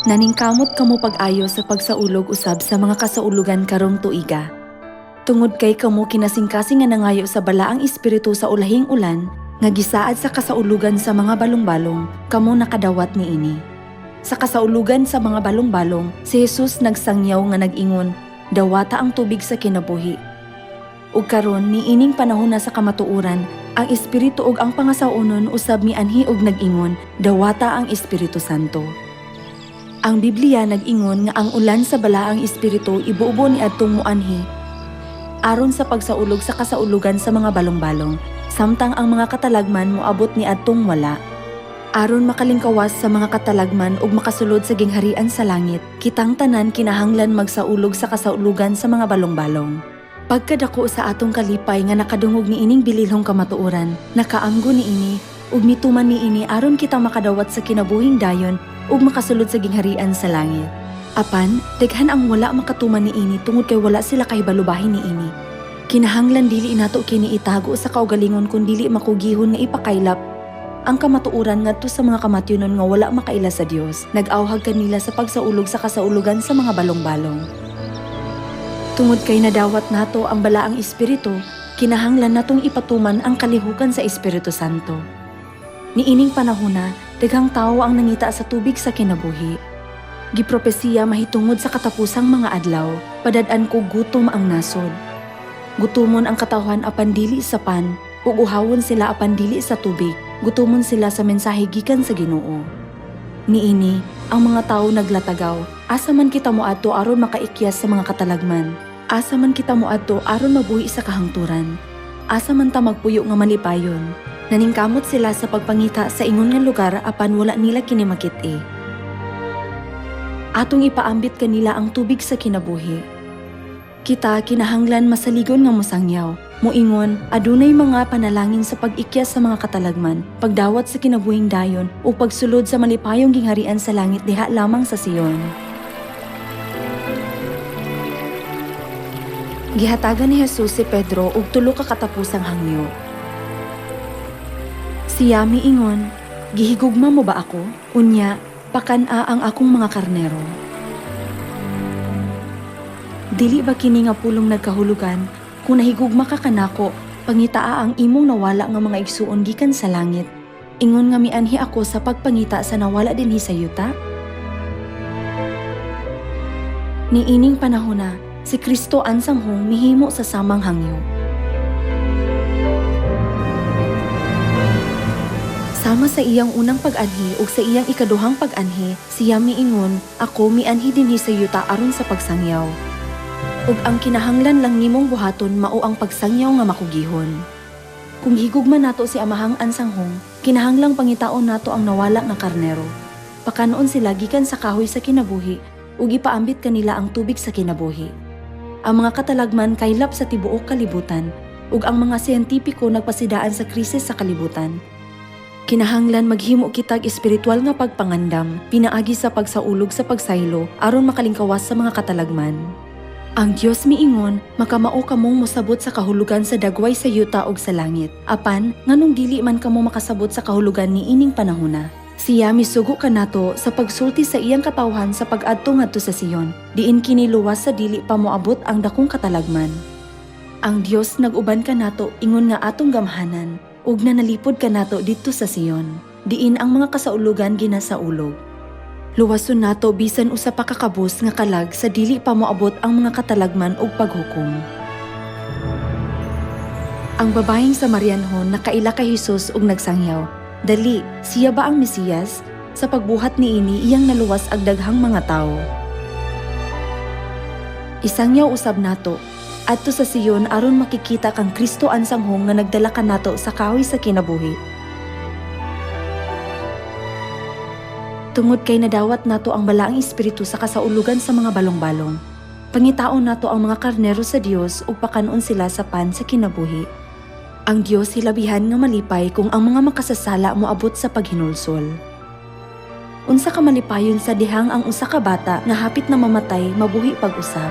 Naningkamot kamo pag-ayo sa pagsaulog usab sa mga kasaulugan karong tuiga. Tungod kay kamo kinasing-kasing nga nangayo sa balaang espiritu sa ulahing ulan, nga gisaad sa kasaulugan sa mga balong-balong, kamo nakadawat niini. Sa kasaulugan sa mga balong-balong, si Jesus nagsangyaw nga nag-ingon, dawata ang tubig sa kinabuhi. Ug karon niining panahon na sa kamatuoran, ang espiritu ug ang pangasaunon usab mianhi og nag-ingon, dawata ang Espiritu Santo. Ang Biblia nag-ingon nga ang ulan sa balaang espiritu ibuubo ni adtong muanhi aron sa pagsaulog sa kasaulugan sa mga balong-balong, samtang ang mga katalagman moabot ni adtong wala. Aron makalingkawas sa mga katalagman ug makasulod sa gingharian sa langit, kitang tanan kinahanglan magsaulog sa kasaulugan sa mga balong-balong. Pagkadako sa atong kalipay nga nakadungog niining bililhong kamatuoran, nakaanggo niini ug mituman niini aron kita makadawat sa kinabuhing dayon ug makasulod sa gingharian sa langit. Apan, daghan ang wala makatuman niini tungod kay wala sila kahibalubahin niini. Kinahanglan dili nato kini itago sa kaugalingon kun dili makugihon nga ipakaylap ang kamatuoran ngadto sa mga kamatyonon nga wala makaila sa Dios. Nag-awhag kanila sa pagsaulog sa kasaulugan sa mga balong-balong. Tungod kay nadawat nato ang balaang espiritu, kinahanglan natong ipatuman ang kalihukan sa Espiritu Santo. Niining panahona, daghang tawo ang nangita sa tubig sa kinabuhi. Gipropesiya mahitungod sa katapusang mga adlaw, padad-an ko gutom ang nasod. Gutomon ang katawhan apan dili sa pan, ug uhawon sila apan dili sa tubig, gutomon sila sa mensahe gikan sa Ginoo. Niini, ang mga tawo naglatagaw, asa man kita moadto aron makaikyas sa mga katalagman, asa man kita moadto aron mabuhi sa kahangturan, asa man ta magpuyo nga malipayon. Naningkamot sila sa pagpangita sa ingon nga lugar apan wala nila kini makit-i. Atong ipaambit kanila ang tubig sa kinabuhi. Kita kinahanglan masaligon nga mosangyaw, moingon adunay mga panalangin sa pag-ikyas sa mga katalagman, pagdawat sa kinabuhing dayon o pagsulod sa malipayong gingharian sa langit diha lamang sa Sion. Gihatagan ni Jesus si Pedro og tulo ka katapusang hangyo. Siya miingon, gihigugma mo ba ako? Unya, pakana ang akong mga karnero. Dili ba kini nga pulong nagkahulugan, kung nahigugma ka kanako, pangitaa ang imong nawala nga mga igsuon gikan sa langit. Ingon nga mianhi ako sa pagpangita sa nawala dinhi sa yuta? Niining panahona, si Kristo ansanghong mihimo sa samang hangyo. Sama sa iyang unang pag-anhi ug sa iyang ikaduhang pag-anhi, siya miingon, ako mianhi dinhi sa yuta aron sa pagsangyaw. Ug ang kinahanglan lang nimong buhaton mao ang pagsangyaw nga makugihon. Kung higugma nato si Amahang ansanghong, kinahanglang pangitaon nato ang nawala nga karnero. Pakanoon sila gikan sa kahoy sa kinabuhi ug ipaambit kanila ang tubig sa kinabuhi. Ang mga katalagman kaylap sa tibuok kalibutan ug ang mga siyentipiko nagpasidaan sa krisis sa kalibutan. Kinahanglan maghimo kitag espiritual nga pagpangandam, pinaagi sa pagsaulog sa pagsaylo aron makalingkawas sa mga katalagman. Ang Dios miingon, makamao kamong mosabot sa kahulugan sa dagway sa yuta ug sa langit. Apan, nganong dili man kamo makasabot sa kahulugan niining panahona. Siya misugo kanato sa pagsulti sa iyang katawhan sa pag-adto ngadto sa Sion, diin kini luwas sa dili pa moabot ang dakong katalagman. Ang Dios nag-uban kanato ingon nga atong gamhanan, ug nanalipod kanato didto sa Sion, diin ang mga kasaulugan ginasaulog. Luwason nato bisan usa pa ka kabus nga kalag sa dili pa moabot ang mga katalagman ug paghukom. Ang babayeng Samarianhon nakaila kay Hesus ug nagsangyaw, dali, siya ba ang Mesiyas? Sa pagbuhat niini iyang naluwas ag daghang mga tawo. Isangyaw usab nato adto sa Sion aron makikita kang Kristo ansanghong nga nagdala kanato sa kahoy sa kinabuhi. Tungod kay nadawat nato ang balaang espiritu sa kasaulugan sa mga balong-balong, pangitaon nato ang mga karnero sa Dios ug pakanon sila sa pan sa kinabuhi. Ang Dios hilabihan nga malipay kung ang mga makasasala moabot sa paghinulsol. Unsa ka malipayon sa dihang ang usa ka bata nga hapit na mamatay mabuhi pag-usab.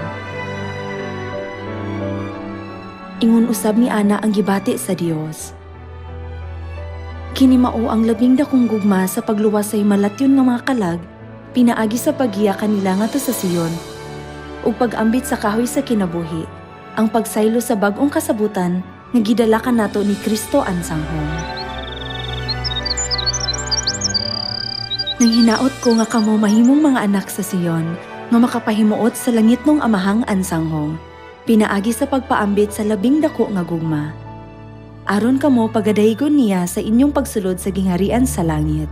Ingon usab ni ana ang gibati sa Dios. Kini mao ang labing dakong gugma sa pagluwas sa himalatyon nga mga kalag, pinaagi sa paggiya kanila nga to sa Sion, ug pag-ambit sa kahoy sa kinabuhi, ang pagsaylo sa bag-ong kasabutan nga gidala kanato ni Kristo ansanghong. Nang hinaot ko nga kamo mahimong mga anak sa Sion, nga makapahimuot sa langit nung amahang ansanghong, pinaagi sa pagpaambit sa labing dako nga gugma. Aron kamo pagadaygon niya sa inyong pagsulod sa gingharian sa langit.